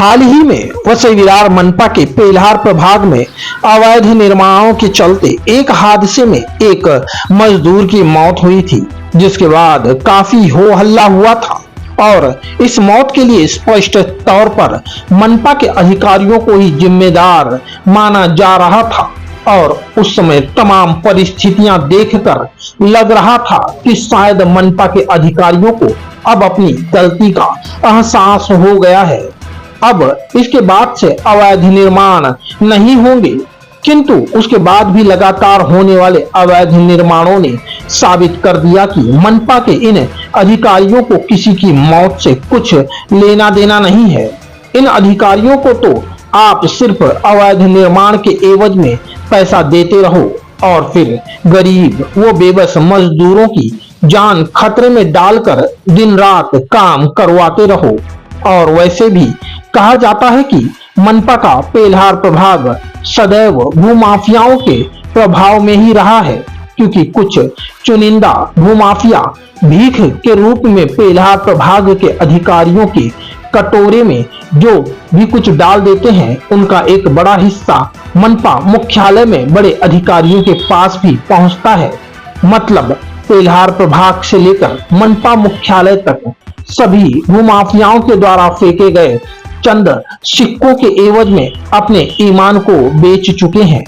हाल ही में वसई विरार मनपा के पेल्हार प्रभाग में अवैध निर्माणों के चलते एक हादसे में एक मजदूर की मौत हुई थी, जिसके बाद काफी हो हल्ला हुआ था और इस मौत के लिए स्पष्ट तौर पर मनपा के अधिकारियों को ही जिम्मेदार माना जा रहा था। और उस समय तमाम परिस्थितियां देखकर लग रहा था कि शायद मनपा के अधिकारियों को अब अपनी गलती का एहसास हो गया है। अब इसके बाद से अवैध निर्माण नहीं होंगे, किंतु उसके बाद भी लगातार होने वाले अवैध निर्माणों ने साबित कर दिया कि मनपा के इन अधिकारियों को किसी की मौत से कुछ लेना देना नहीं है। इन अधिकारियों को तो आप सिर्फ अवैध निर्माण के एवज में पैसा देते रहो और फिर गरीब व बेबस मजदूरों की जान खतरे में डालकर दिन रात काम करवाते रहो। और वैसे भी कहा जाता है कि मनपा का पेल्हार प्रभाग सदैव भूमाफियाओं के प्रभाव में ही रहा है, क्योंकि कुछ चुनिंदा भूमाफिया भीख के रूप में पेल्हार प्रभाग के अधिकारियों के कटोरे में जो भी कुछ डाल देते हैं, उनका एक बड़ा हिस्सा मनपा मुख्यालय में बड़े अधिकारियों के पास भी पहुंचता है। मतलब पेल्हार प्रभाग से लेकर मनपा मुख्यालय तक सभी भूमाफियाओं के द्वारा फेंके गए चंद सिक्कों के एवज में अपने ईमान को बेच चुके हैं।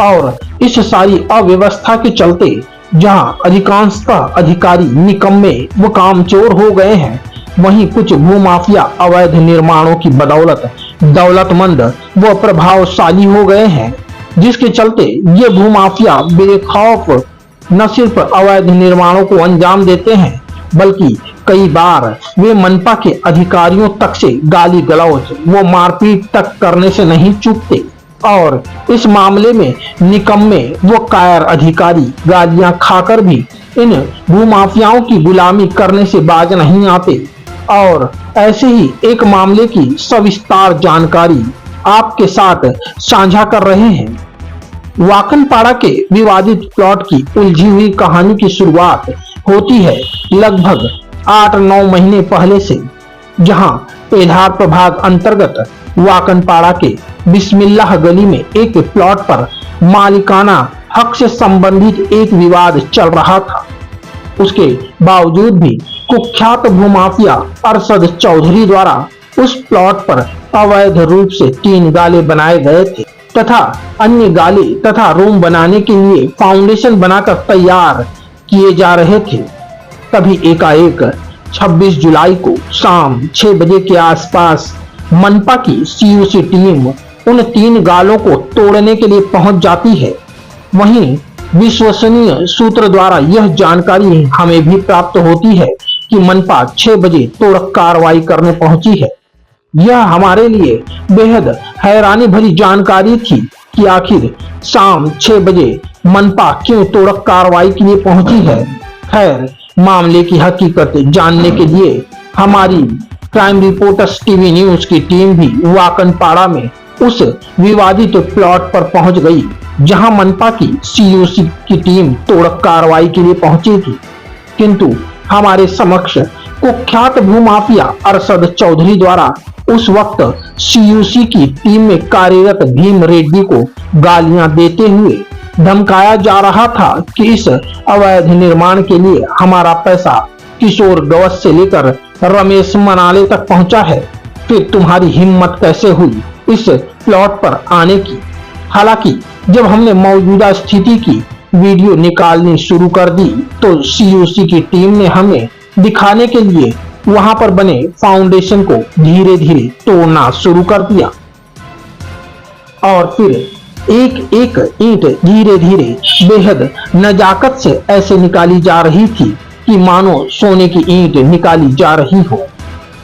और इस सारी अव्यवस्था के चलते जहां अधिकांशतः अधिकारी निकम्मे व कामचोर हो गए हैं, वहीं कुछ भूमाफिया अवैध निर्माणों की बदौलत दौलतमंद व प्रभावशाली हो गए हैं, जिसके चलते ये भूमाफिया बेखौफ न सिर्फ अवैध निर्माणों को अंजाम देते हैं, बल्कि कई बार वे मनपा के अधिकारियों तक से गाली गलौज व मारपीट तक करने से नहीं चूकते। और इस मामले में निकम्मे व कायर अधिकारी गालियां खाकर भी इन भूमाफियाओं की गुलामी करने से बाज नहीं आते। और ऐसे ही एक मामले की सविस्तार जानकारी आपके साथ साझा कर रहे हैं। वाकनपाड़ा के विवादित प्लॉट की उलझी हुई कहानी की शुरुआत होती है लगभग 8-9 महीने पहले से, जहां पेल्हार प्रभाग अंतर्गत वाकनपाड़ा के बिस्मिल्लाह गली में एक प्लॉट पर मालिकाना हक से संबंधित एक विवाद चल रहा था। उसके बावजूद भी कुख्यात भूमाफिया अरशद चौधरी द्वारा उस प्लॉट पर अवैध रूप से 3 गाले बनाए गए थे तथा अन्य गाले तथा रूम बनाने के लिए फाउंडेशन बनाकर तैयार किए जा रहे थे। तभी एकाएक 26 जुलाई को शाम 6 बजे के आसपास मनपा की सीयूसी टीम उन 3 गालों को तोड़ने के लिए पहुंच जाती है। वहीं विश्वसनीय सूत्र द्वारा यह जानकारी हमें भी प्राप्त होती है कि मनपा 6 बजे तोड़ कार्रवाई करने पहुंची है। यह हमारे लिए बेहद हैरानी भरी जानकारी थी कि आखिर शाम 6 बजे मनपा क्यों तोड़ कार्रवाई के लिए पहुंची है। खैर, मामले की हकीकत जानने के लिए हमारी क्राइम रिपोर्टर्स टीवी न्यूज की टीम भी वाकनपाड़ा में उस विवादित प्लॉट पर पहुंच गई, जहां मनपा की सीयूसी की टीम तोड़ कार्रवाई के लिए पहुंची थी। किंतु हमारे समक्ष कुख्यात भूमाफिया अरशद चौधरी द्वारा उस वक्त सीयूसी की टीम में कार्यरत भीम रेड्डी को गालियां देते हुए धमकाया जा रहा था कि इस अवैध निर्माण के लिए हमारा पैसा किशोर गवस से लेकर रमेश मनाले तक पहुंचा है, फिर तुम्हारी हिम्मत कैसे हुई इस प्लॉट पर आने की। हालांकि जब हमने मौजूदा स्थिति की वीडियो निकालनी शुरू कर दी तो सीयूसी की टीम ने हमें दिखाने के लिए वहां पर बने फाउंडेशन को धीरे धीरे तोड़ना शुरू कर दिया और फिर एक एक ईंट धीरे धीरे बेहद नजाकत से ऐसे निकाली जा रही थी कि मानो सोने की ईंट निकाली जा रही हो।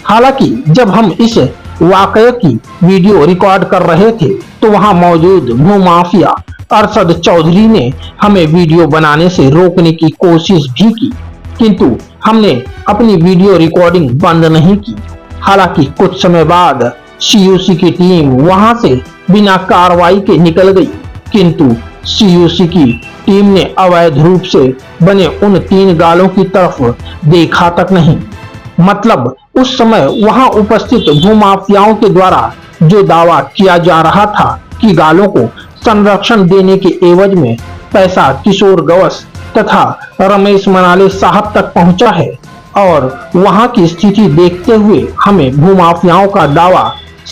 हालांकि जब हम इस वाकये की वीडियो रिकॉर्ड कर रहे थे तो वहां मौजूद भूमाफिया अरशद चौधरी ने हमें वीडियो बनाने से रोकने की कोशिश भी की, किंतु हमने अपनी वीडियो रिकॉर्डिंग बंद नहीं की। हालांकि कुछ समय बाद सीयूसी की टीम वहां से बिना कार्रवाई के निकल गई, किंतु सीयूसी की टीम ने अवैध रूप से बने उन 3 गालों की तरफ देखा तक नहीं। मतलब उस समय वहां उपस्थित भूमाफियाओं के द्वारा जो दावा किया जा रहा था कि गालों को संरक्षण देने के एवज में पैसा किशोर गवस तथा रमेश मनाले साहब तक पहुंचा है और वहां की स्थिति देखते हुए हमें भूमाफियाओं का दावा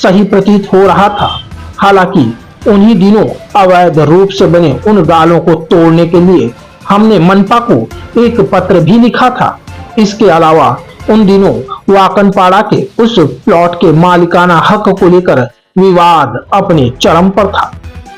सही प्रतीत हो रहा था। हालांकि उन्हीं दिनों अवैध रूप से बने उन गालों को तोड़ने के लिए हमने मनपा को एक पत्र भी लिखा था। इसके अलावा उन दिनों वाकनपाड़ा के उस प्लॉट के मालिकाना हक को लेकर विवाद अपने चरम पर था,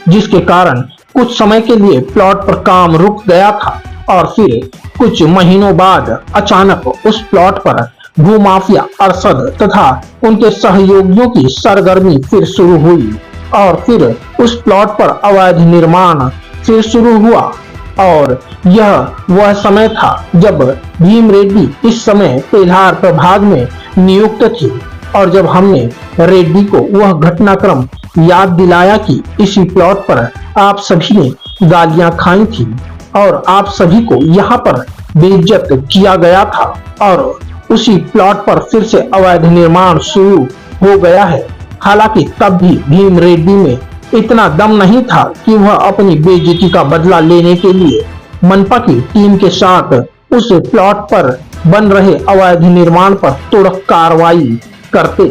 जिसके कारण कुछ समय के लिए प्लॉट पर काम रुक गया था और फिर कुछ महीनों बाद अचानक उस प्लॉट पर भूमाफिया अरशद तथा उनके सहयोगियों की सरगर्मी फिर शुरू हुई और फिर उस प्लॉट पर अवैध निर्माण फिर शुरू हुआ। और यह वह समय था जब भीम रेड्डी इस समय पेल्हार प्रभाग में नियुक्त थी और जब हमने रेड्डी को वह घटनाक्रम याद दिलाया कि इसी प्लॉट पर आप सभी ने गालियां खाई थी और आप सभी को यहाँ पर बेइज्जत किया गया था और उसी प्लॉट पर फिर से अवैध निर्माण शुरू हो गया है। हालांकि तब भी भीम रेड्डी में इतना दम नहीं था कि वह अपनी बेइज्जती का बदला लेने के लिए मनपा की टीम के साथ उस प्लॉट पर बन रहे अवैध निर्माण पर तुरंत कार्रवाई करते,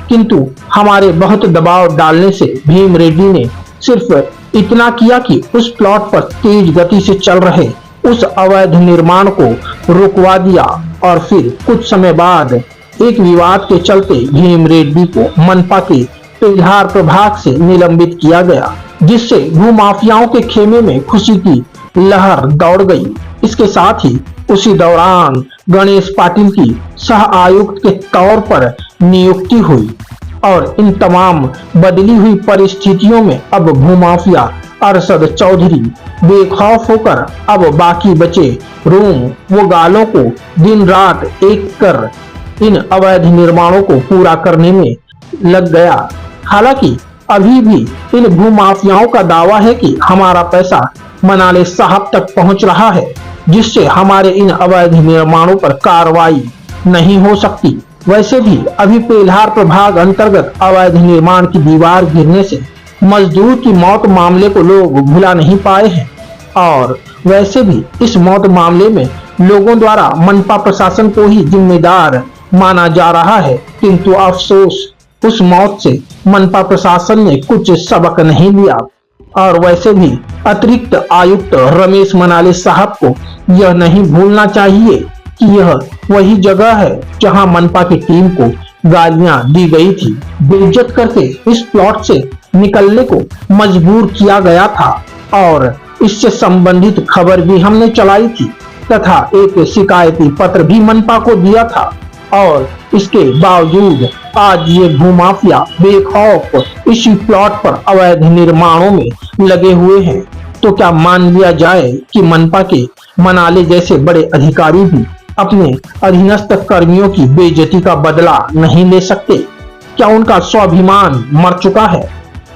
किंतु हमारे बहुत दबाव डालने से भीम रेड्डी ने सिर्फ इतना किया कि उस प्लॉट पर तेज गति से चल रहे उस अवैध निर्माण को रुकवा दिया और फिर कुछ समय बाद एक विवाद के चलते भीम रेड्डी को मनपा के पेल्हार प्रभाग से निलंबित किया गया, जिससे भूमाफियाओं के खेमे में खुशी की लहर दौड़ गई। इसके साथ ही उसी दौरान गणेश पाटिल की सह आयुक्त के तौर पर नियुक्ति हुई और इन तमाम बदली हुई परिस्थितियों में अब भूमाफिया अरशद चौधरी बेखौफ होकर अब बाकी बचे रूम व गालों को दिन रात एक कर इन अवैध निर्माणों को पूरा करने में लग गया। हालांकि अभी भी इन भूमाफियाओं का दावा है कि हमारा पैसा मनाले साहब तक पहुंच रहा है, जिससे हमारे इन अवैध निर्माणों पर कार्रवाई नहीं हो सकती। वैसे भी अभी पेल्हार प्रभाग अंतर्गत अवैध निर्माण की दीवार गिरने से मजदूर की मौत मामले को लोग भुला नहीं पाए हैं और वैसे भी इस मौत मामले में लोगों द्वारा मनपा प्रशासन को ही जिम्मेदार माना जा रहा है, किंतु अफसोस उस मौत से मनपा प्रशासन ने कुछ सबक नहीं लिया और वैसे भी अतिरिक्त आयुक्त रमेश मनाले साहब को यह नहीं भूलना चाहिए कि यह वही जगह है जहां मनपा की टीम को गालियां दी गई थी, बेइज्जत करके इस प्लॉट से निकलने को मजबूर किया गया था और इससे संबंधित खबर भी हमने चलाई थी तथा एक शिकायती पत्र भी मनपा को दिया था और इसके बावजूद आज ये भूमाफिया बेखौफ इसी प्लॉट पर अवैध निर्माणों में लगे हुए हैं। तो क्या मान लिया जाए कि मनपा के मनाले जैसे बड़े अधिकारी भी अपने अधीनस्थ कर्मियों की बेइज्जती का बदला नहीं ले सकते? क्या उनका स्वाभिमान मर चुका है?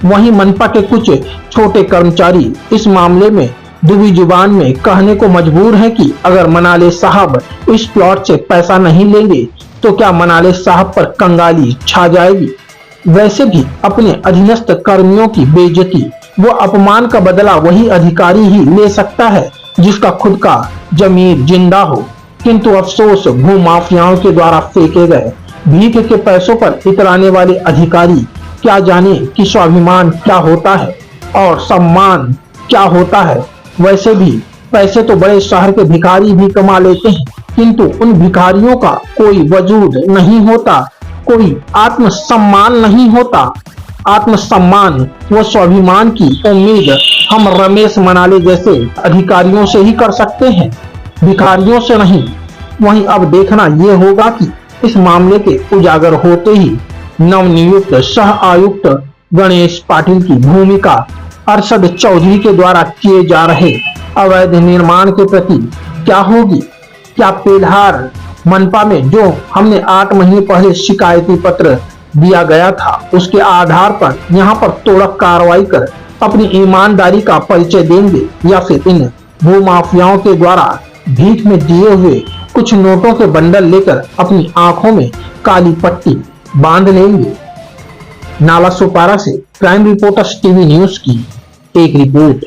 वहीं मनपा के कुछ छोटे कर्मचारी इस मामले में दुबी जुबान में कहने को मजबूर हैं कि अगर मनाले साहब इस प्लॉट से पैसा नहीं लेंगे तो क्या मनाले साहब पर कंगाली छा जाएगी। वैसे भी अपने अधीनस्थ कर्मियों की बेइज्जती व अपमान का बदला वही अधिकारी ही ले सकता है जिसका खुद का जमीर जिंदा हो, किंतु अफसोस भूमाफियाओं के द्वारा फेंके गए भीख के पैसों पर इतराने वाले अधिकारी क्या जाने कि स्वाभिमान क्या होता है और सम्मान क्या होता है। वैसे भी पैसे तो बड़े शहर के भिखारी भी कमा लेते हैं, किंतु उन भिखारियों का कोई वजूद नहीं होता, कोई आत्मसम्मान नहीं होता। आत्मसम्मान व स्वाभिमान की उम्मीद हम रमेश मनाले जैसे अधिकारियों से ही कर सकते हैं, भिखारियों से नहीं। वहीं अब देखना ये होगा कि इस मामले के उजागर होते ही नवनियुक्त सह आयुक्त गणेश पाटिल की भूमिका अरशद चौधरी के द्वारा किए जा रहे अवैध निर्माण के प्रति क्या होगी। क्या पेल्हार मनपा में जो हमने 8 महीने पहले शिकायती पत्र दिया गया था उसके आधार पर यहाँ पर तोड़क कार्रवाई कर अपनी ईमानदारी का परिचय देंगे या फिर इन भूमाफियाओं के द्वारा भीख में दिए हुए कुछ नोटों के बंडल लेकर अपनी आंखों में काली पट्टी बांध लेंगे। नाला सुपारा से क्राइम रिपोर्टर्स टीवी न्यूज की एक रिपोर्ट।